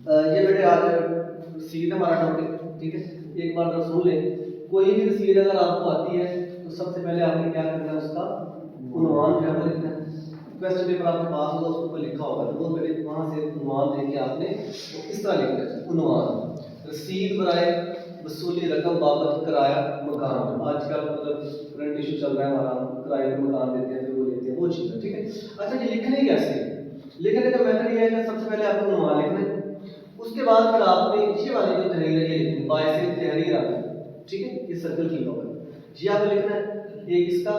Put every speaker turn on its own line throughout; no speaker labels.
یہ بیٹے آج رسید ہمارا ٹاپک، ٹھیک ہے، ایک بار ذرا سن لیں. کوئی بھی رسید اگر آپ کو آتی ہے تو سب سے پہلے آپ نے کیا کرنا ہے، اس کا عنوان جو ہے وہ لکھنا ہے. کویسچن پیپر آپ کے پاس ہوگا، اس کو لکھا ہوگا تو وہ بیٹے وہاں سے عنوان دے کے آپ نے اس طرح لکھنا ہے. عنوان رسید برائے وصولی رقم بابت کرایہ مکان. آج کل مطلب کرنٹ ایشو چل رہا ہے ہمارا، کرایے پہ مکان دیتے ہیں پھر وہ لیتے ہیں، وہ چیز ہے. ٹھیک ہے. اچھا یہ لکھنے کیسے ہے؟ لکھنے کا میتھڈ یہ ہے کہ سب سے پہلے آپ کو عنوان لکھنا ہے، اس کے بعد پھر آپ نے یہ والی جو تحریر ہے یہ لکھنی ہے، باعث تحریر آتی ہے. ٹھیک ہے، یہ سرکل کیا ہوگا، یہ آپ کو لکھنا ہے. ایک اس کا،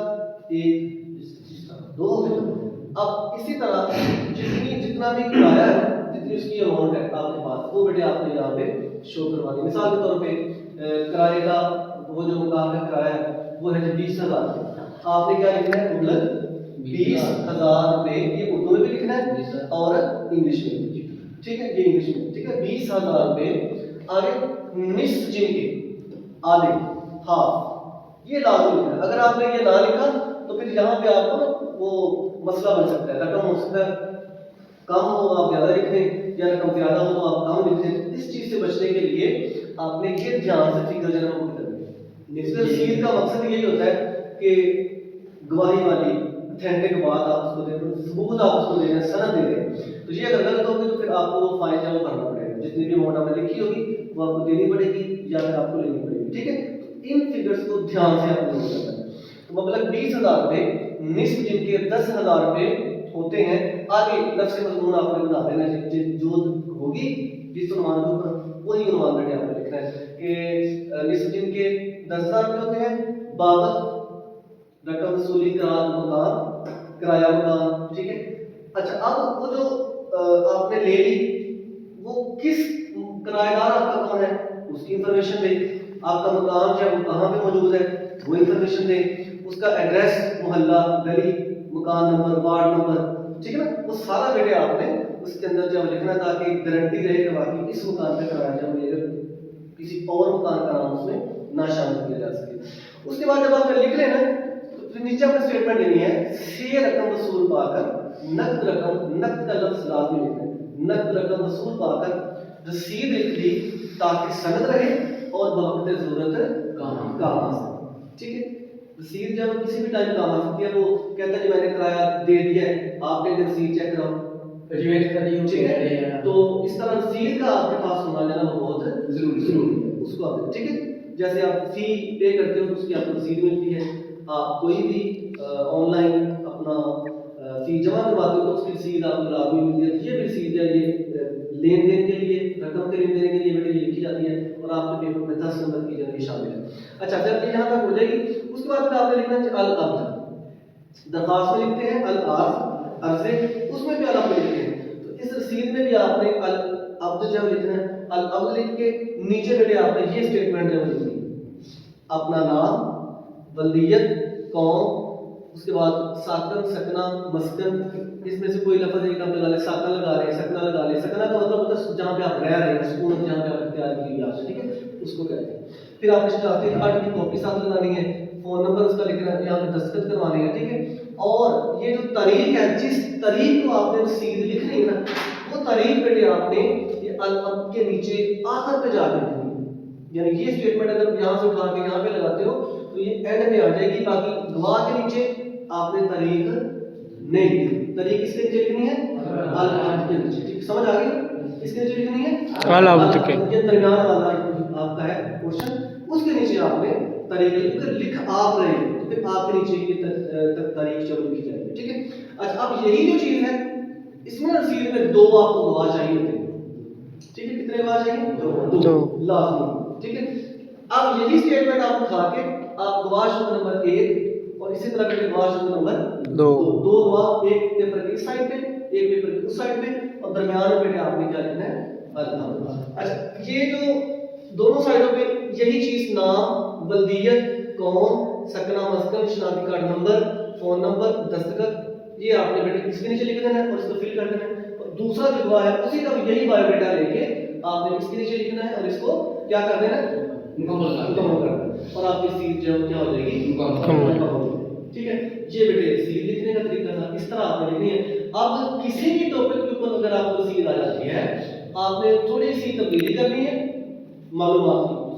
ایک اس کا، دو ہو گئے. اب اسی طرح جتنا بھی کرایہ ہے، جتنی اس کی اماؤنٹ ہے آپ کے پاس، وہ بیٹے آپ نے یہاں پہ شو کروانی. مثال کے طور پہ کرائے کا وہ جو مکان کا کرایہ ہے وہ ہے 20,000. آپ نے کیا لکھنا ہے؟ مبلغ 20,000 روپے. یہ اردو میں بھی لکھنا ہے اور انگلش میں بھی. ٹھیک ہے، یہ انگلش میں. ٹھیک ہے، 20,000 روپے. آگے نصف جن کے، آدھے، ہاف، یہ لازم لکھنا ہے. اگر آپ نے یہ نہ لکھا تو پھر یہاں پہ آپ کو وہ مسئلہ بن سکتا ہے. رقم ہو سکتا ہے کم ہو آپ زیادہ لکھ دیں، یا رقم زیادہ ہو تو آپ کم لکھ دیں. اس چیز سے بچنے کے لیے آپ نے یہ دھیان سے فگر جو ہے وہ کرنا ہے. رسید کا مقصد یہی ہوتا ہے کہ گواہی والی اتھینٹک بات آپ اس کو دے دیں، ثبوت آپ اس کو دے دیں، سند دے دیں. تو یہ اگر غلط ہوگی تو پھر آپ کو وہ فائن جو بھرنا پڑے گا. جتنی بھی اماؤنٹ آپ نے لکھی ہوگی وہ آپ کو دینی پڑے گی یا پھر آپ کو لینی پڑے گی. ٹھیک ہے، ان فگرز کو دھیان سے آپ کو نوٹ کرنا ہے. تو مطلب 20,000 روپے نصف جن کے 10,000 روپے ہوتے ہیں. آگے نفس مضمون آپ نے بتا دینا ہے، جو ہوگی جس عنوان کے اوپر وہی عنوان بیٹے آپ نے لکھنا ہے کہ نصف جن کے 10,000 روپے ہوتے ہیں بابت رقم وصولی مکان، کرایہ مکان. ٹھیک ہے. اچھا اب وہ جو آپ نے لے لی وہ کس کرایہ دار آپ کا کون ہے اس کی انفارمیشن دے. آپ کا مکان جو ہے وہ کہاں پہ موجود ہے وہ انفارمیشن دے. اس کا ایڈریس، محلہ، گلی، مکان نمبر، وارڈ نمبر. ٹھیک ہے نا، وہ سارا بیٹے آپ نے اس کے اندر جو لکھنا تاکہ گارنٹی رہے کہ واقعی اس مکان پہ کرایہ جو ہے کسی اور مکان کا نام اس میں نہ شامل کیا جا سکے. اس کے بعد جب آپ نے لکھ لیں نا تو پھر نیچے آپ نے اسٹیٹمنٹ دینی ہے، سے رقم وصول پا کر نقد رقم، نقد کا لفظ لازمی لکھنا ہے. نقد رقم وصول پا کر رسید لکھ دی تاکہ سند رہے اور بوقت ضرورت کام آ سکے. ٹھیک ہے، رسید جب کسی بھی ٹائم کام آ سکتی ہے. وہ کہتا ہے کہ میں نے کرایہ دے دیا ہے، آپ نے رسید چیک کراؤ. ٹھیک ہے، تو اس طرح رسید کا آپ کے پاس ہونا جو ہے وہ بہت ضروری ہے. اس کو آپ، ٹھیک ہے، جیسے آپ فی پے کرتے ہو تو اس کی آپ کو رسید ملتی ہے. آپ کوئی بھی آن لائن اپنا فی جمع کرواتے ہو تو اس کی رسید آپ کو لازمی ملتی ہے. یہ بھی رسید ہے، یہ لین دین کے لیے، رقم کے لین دین کے لیے بیٹے لکھی جاتی ہے اور آپ کے پیپر میں 10 نمبر کی جاتی ہے شامل ہے. اچھا جب یہ یہاں تک ہو جائے گی اس کے بعد پھر آپ نے لکھنا ہے العبد. درخواست میں لکھتے ہیں العرض، عرضے، اس میں بھی العبد لکھتے ہیں. تو اس رسید میں بھی آپ نے العبد جو ہے لکھنا ہے. العبد لکھ کے نیچے بیٹے آپ نے یہ اسٹیٹمنٹ جو ہے لکھنی ہے، اپنا نام، ولدیت، قوم، اس کے بعد ساکن، سکنا، مسکن. اس میں سے کوئی لفظ ایک آپ لگا لیں، ساکن لگا لیں، سکنا لگا لیں. سکنا کا مطلب ہوتا ہے جہاں پہ آپ رہ رہے ہیں، سکون جہاں پہ آپ اختیار کی ہوئی آپ سے. ٹھیک ہے، اس کو کہتے ہیں. پھر آپ نے چاہتے ہیں کارڈ کی کاپی ساتھ لگانی ہے، فون نمبر اس کا لکھنا ہے، یہاں پہ دستخط کروانے ہیں. ٹھیک ہے، اور یہ جو تاریخ ہے، جس تاریخ کو آپ نے رسید لکھنی ہے نا وہ تاریخ بیٹے آپ نے یہ العبد کے نیچے آخر پہ جا کے لکھنی ہے. یعنی یہ اسٹیٹمنٹ اگر یہاں سے اٹھا کے یہاں پہ لگاتے ہو تو یہ اینڈ میں آ جائے گی. باقی گواہ کے نیچے آپ نے تاریخ نہیں لکھنی. تاریخ کس کے نیچے لکھنی ہے؟ العبد کے نیچے. ٹھیک، سمجھ آ گئی؟ کس کے نیچے لکھنی ہے؟
العبد کے.
یہ درمیان والا آپ کا ہے پورشن، اس کے نیچے آپ نے تاریخ لکھ آپ رہے تو پھر آپ کے نیچے یہ تاریخ جو لکھی جائے گی. ٹھیک ہے. اچھا اب یہی جو چیز ہے اس میں رسید میں دو آپ کو گواہ چاہیے ہوتے ہیں. ٹھیک ہے، کتنے گواہ چاہیے؟ دو لازمی. ٹھیک ہے، اب یہی اسٹیٹمنٹ آپ اٹھا کے آپ گواہ شبہ نمبر 1 اور اسی طرح کے گواہ شبہ نمبر 2 گواہ، ایک پیپر کی اس سائڈ پہ، ایک پیپر کی اس سائڈ پہ، اور درمیان میں بیٹے آپ نے کیا لکھنا ہے؟ العبد. اچھا یہ جو دونوں سائڈوں پہ یہی چیز، نام، ولدیت، قوم، سکنا، مسکن، شناختی کارڈ نمبر، فون نمبر، دستخط، یہ آپ نے بیٹے اس کے نیچے لکھ دینا ہے اور اس کو فل کر دینا ہے. اور دوسرا جو گواہ ہے اسی کا یہی بایو ڈیٹا لے کے آپ نے اس کے نیچے لکھنا ہے اور اس کو کیا کر دینا ہے؟ مکمل کر دینا. اور آپ کی رسید جو کیا ہو جائے گی؟ مکمل. ٹھیک ہے، یہ بیٹے رسید لکھنے کا طریقہ تھا. اس طرح آپ نے لکھنی ہے. اب کسی بھی ٹاپک کے اوپر اگر آپ کو رسید آ جاتی ہے آپ نے تھوڑی سی تبدیلی کرنی ہے معلومات کی.